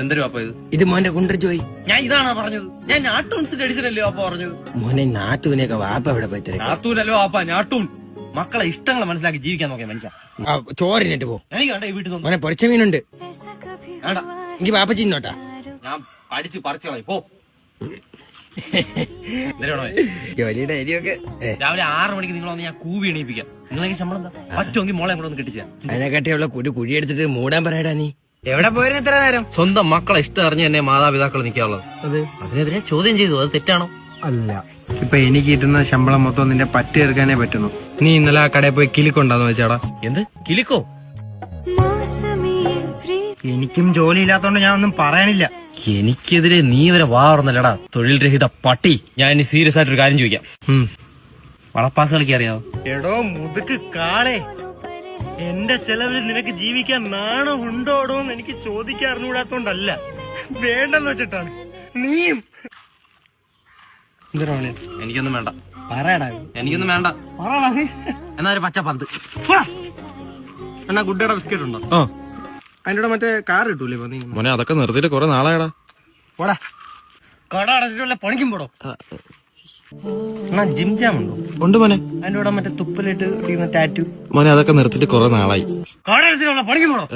എന്തൊരു വാപ്പ ഇത്? ഇത് മോന്റെ കുണ്ടറിച്ച് പോയി. ഞാൻ ഇതാണോ പറഞ്ഞത്? ഞാൻ നാട്ടൂൺസിന്റെ അടിച്ചിട്ടല്ലേ വാപ്പ പറഞ്ഞത്? മോനെ നാത്തൂനെയൊക്കെ വാപ്പ എവിടെ പറ്റേ? നാത്തൂനല്ലോ വാപ്പ, ഞാട്ടൂൺ. മക്കളെ ഇഷ്ടങ്ങളെ മനസ്സിലാക്കി ജീവിക്കാൻ നോക്കിയ മനുഷ്യ. ചോറിനിട്ട് പോ. എനിക്ക് വേണ്ട ഈ വീട്ടിൽ നിന്ന്. മോനെ പൊരിച്ച മീനുണ്ട്. വേണ്ട, എനിക്ക് വാപ്പ ചിന്നോട്ടാ. ഞാൻ പഠിച്ച് പറിച്ചോളാം. പോ. ജോലിയുടെ അരിയൊക്കെ രാവിലെ 6 മണിക്ക് നിങ്ങൾ വന്ന് ഞാൻ കൂവി എണീപ്പിക്കാം. നിങ്ങളെങ്കിൽ ശമ്പളം എന്താ? പറ്റുമെങ്കിൽ മോളെ കൂടെ ഒന്ന് കെട്ടിച്ചാ. അതിനെക്കാട്ടിയുള്ള കുഴിയെടുത്തിട്ട് മൂടാൻ പറയടാ നീ. എവിടെ പോയിരുന്നു ഇത്ര നേരം? സ്വന്തം മക്കളെ ഇഷ്ടം അറിഞ്ഞ് തന്നെ മാതാപിതാക്കൾ നിൽക്കാനുള്ളത്. അതിനെതിരെ ചോദ്യം ചെയ്തു. അത് തെറ്റാണോ? അല്ല, ഇപ്പൊ എനിക്ക് കിട്ടുന്ന ശമ്പളം മൊത്തം നിന്റെ പറ്റി തീർക്കാനേ പറ്റുന്നു. നീ ഇന്നലെ ആ കടയിൽ പോയി കിലിക്കൊണ്ടാന്ന് വെച്ചാടാ. എന്ത് കിലിക്കോ? എനിക്കും ജോലി ഇല്ലാത്തോണ്ട് ഞാൻ ഒന്നും പറയാനില്ല. എനിക്കെതിരെ നീ വരെ വാറുന്നല്ലടാ തൊഴിൽ രഹിത പട്ടി. ഞാൻ ഇനി സീരിയസ് ആയിട്ടൊരു കാര്യം ചോദിക്കാം. വളപ്പാസ് കളിക്ക് അറിയാവോ? എടോ മുതുക്ക് കാളെ, എന്റെ ചെലവിൽ നിനക്ക് ജീവിക്കാൻ നാണം ഉണ്ടോടോ എന്ന് എനിക്ക് ചോദിക്കാൻ അറിഞ്ഞുകൂടാത്തോണ്ടല്ല, വേണ്ടെന്ന് വെച്ചിട്ടാണ്. നീയും എനിക്കൊന്നും വേണ്ട. പറയടാ. എനിക്കൊന്നും വേണ്ട. എന്നാ ഒരു പച്ച പന്ത്. എന്നാ ഗുഡ്ഡയുടെ ബിസ്ക്കറ്റ് ഉണ്ടോ? അതിന്റെ മറ്റേ കാർ കിട്ടൂലേ? മോനെ അതൊക്കെ നിർത്തിയിട്ട് കുറെ നാളായടാ. പോടാ, കട അടച്ചിട്ടുള്ള പണിക്കും പോടോ. എന്നാ ജിം ജാം ഉണ്ടോ? ഉണ്ട് മോനെ. അതിന്റെ കൂടെ മറ്റേ തുപ്പലിട്ട് ടാറ്റു. മോനെ അതൊക്കെ നിർത്തിയിട്ട് കുറെ നാളായി. കട അടച്ചിട്ടുള്ള പണിക്കും പോടോ.